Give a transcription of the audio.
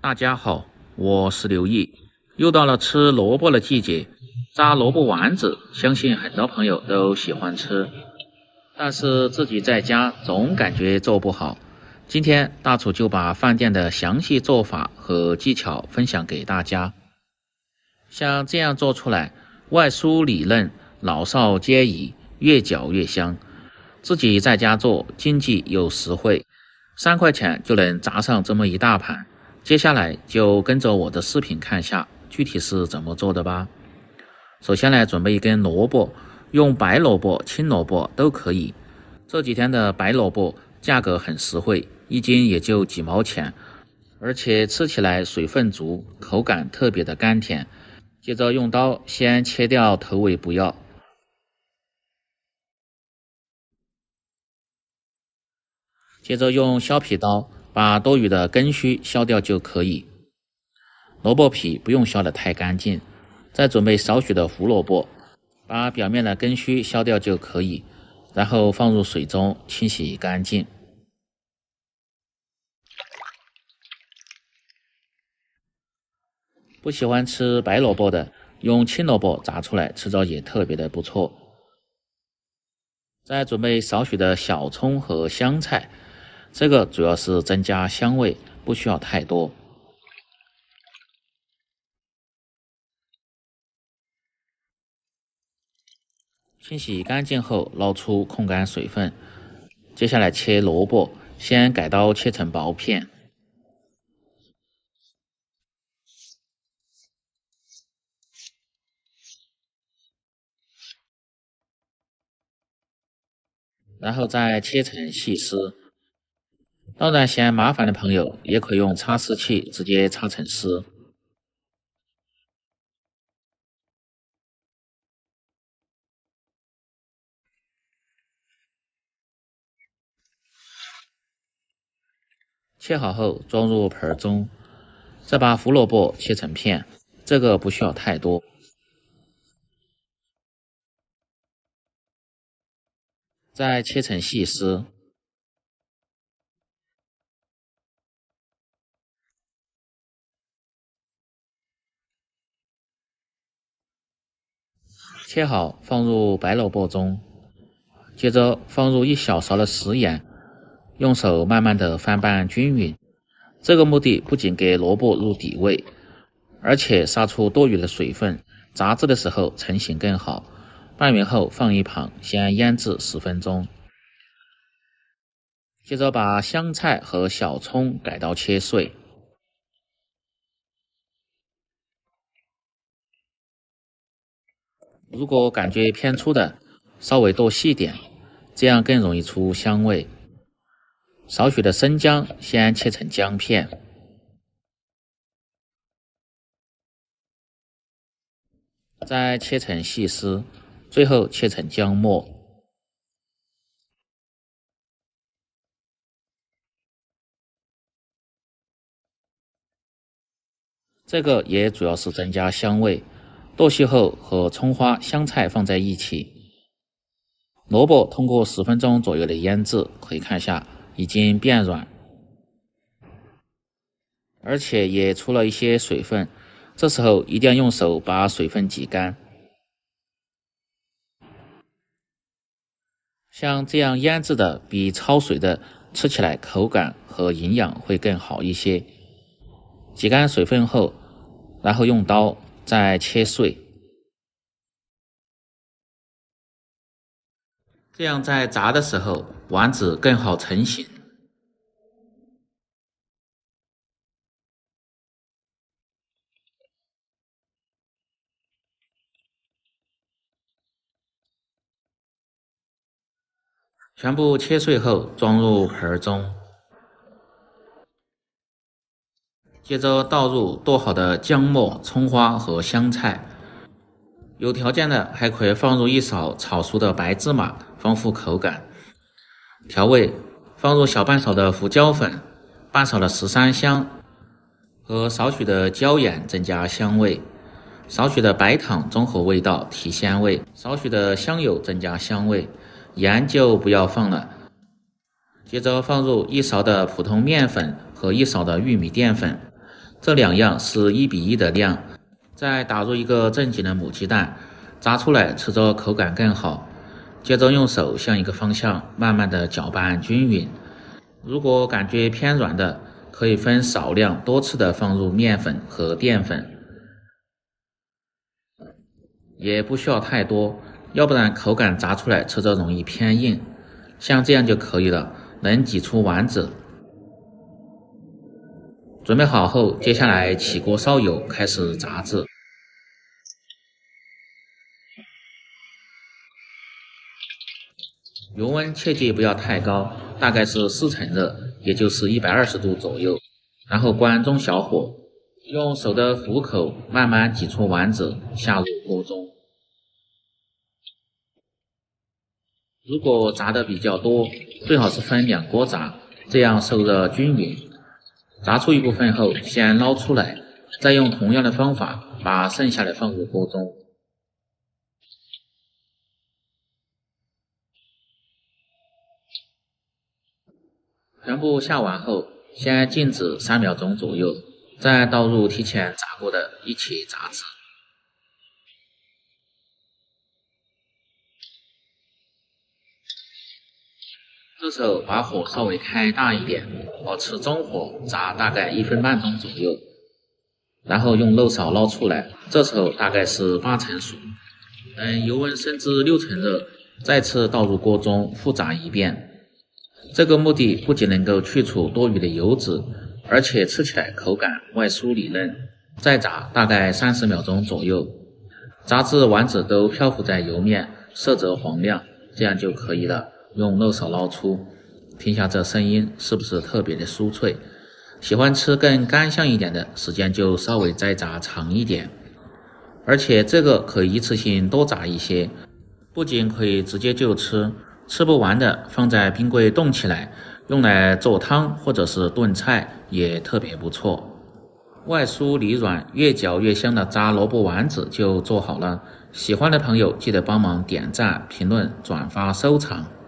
大家好，我是刘毅。又到了吃萝卜的季节，炸萝卜丸子，相信很多朋友都喜欢吃，但是自己在家总感觉做不好。今天大厨就把饭店的详细做法和技巧分享给大家。像这样做出来，外酥里嫩，老少皆宜，越嚼越香。自己在家做，经济又实惠，3块钱就能炸上这么一大盘。接下来就跟着我的视频看下具体是怎么做的吧。首先来准备一根萝卜，用白萝卜、青萝卜都可以。这几天的白萝卜价格很实惠，1斤也就几毛钱，而且吃起来水分足，口感特别的甘甜。接着用刀先切掉头尾不要，接着用削皮刀把多余的根须削掉就可以。萝卜皮不用削得太干净，再准备少许的胡萝卜，把表面的根须削掉就可以，然后放入水中清洗干净。不喜欢吃白萝卜的，用青萝卜炸出来吃着也特别的不错。再准备少许的小葱和香菜，这个主要是增加香味，不需要太多。清洗干净后捞出控干水分，接下来切萝卜，先改刀切成薄片，然后再切成细丝。当然嫌麻烦的朋友也可以用擦丝器直接擦成丝。切好后装入盆中，再把胡萝卜切成片，这个不需要太多。再切成细丝，切好放入白萝卜中，接着放入1小勺的食盐，用手慢慢的翻拌均匀。这个目的不仅给萝卜入底味，而且杀出多余的水分，炸制的时候成型更好。拌匀后放一旁，先腌制10分钟。接着把香菜和小葱改刀切碎，如果感觉偏粗的，稍微剁细点，这样更容易出香味。少许的生姜先切成姜片，再切成细丝，最后切成姜末。这个也主要是增加香味。剁细后和葱花、香菜放在一起。萝卜通过10分钟左右的腌制，可以看一下已经变软，而且也出了一些水分，这时候一定要用手把水分挤干。像这样腌制的比焯水的吃起来口感和营养会更好一些。挤干水分后，然后用刀再切碎，这样在炸的时候丸子更好成型。全部切碎后装入盆中，接着倒入剁好的姜末、葱花和香菜。有条件的还可以放入1勺炒熟的白芝麻，丰富口感。调味放入小半勺的胡椒粉，半勺的13香和少许的椒盐增加香味，少许的白糖中和味道提鲜味，少许的香油增加香味，盐就不要放了。接着放入1勺的普通面粉和1勺的玉米淀粉，这两样是1:1的量，再打入一个正经的母鸡蛋，炸出来吃着口感更好。接着用手向一个方向慢慢的搅拌均匀，如果感觉偏软的，可以分少量多次的放入面粉和淀粉，也不需要太多，要不然口感炸出来吃着容易偏硬。像这样就可以了，能挤出丸子。准备好后，接下来起锅烧油，开始炸制。油温切记不要太高，大概是4成热，也就是120度左右。然后关中小火，用手的虎口慢慢挤出丸子，下入锅中。如果炸的比较多，最好是分2锅炸，这样受热均匀。炸出一部分后，先捞出来，再用同样的方法把剩下的放入锅中。全部下完后，先静止3秒钟左右，再倒入提前炸过的一起炸制。这时候把火稍微开大一点，保持中火炸大概1分半钟左右，然后用漏勺捞出来，这时候大概是8成熟。等油温升至6成热，再次倒入锅中复炸一遍。这个目的不仅能够去除多余的油脂，而且吃起来口感外酥里嫩。再炸大概30秒钟左右，炸至丸子都漂浮在油面，色泽黄亮，这样就可以了。用漏勺捞出，听下这声音是不是特别的酥脆？喜欢吃更干香一点的，时间就稍微再炸长一点。而且这个可以一次性多炸一些，不仅可以直接就吃，吃不完的放在冰柜冻起来，用来做汤或者是炖菜也特别不错。外酥里软，越嚼越香的炸萝卜丸子就做好了。喜欢的朋友记得帮忙点赞、评论、转发、收藏。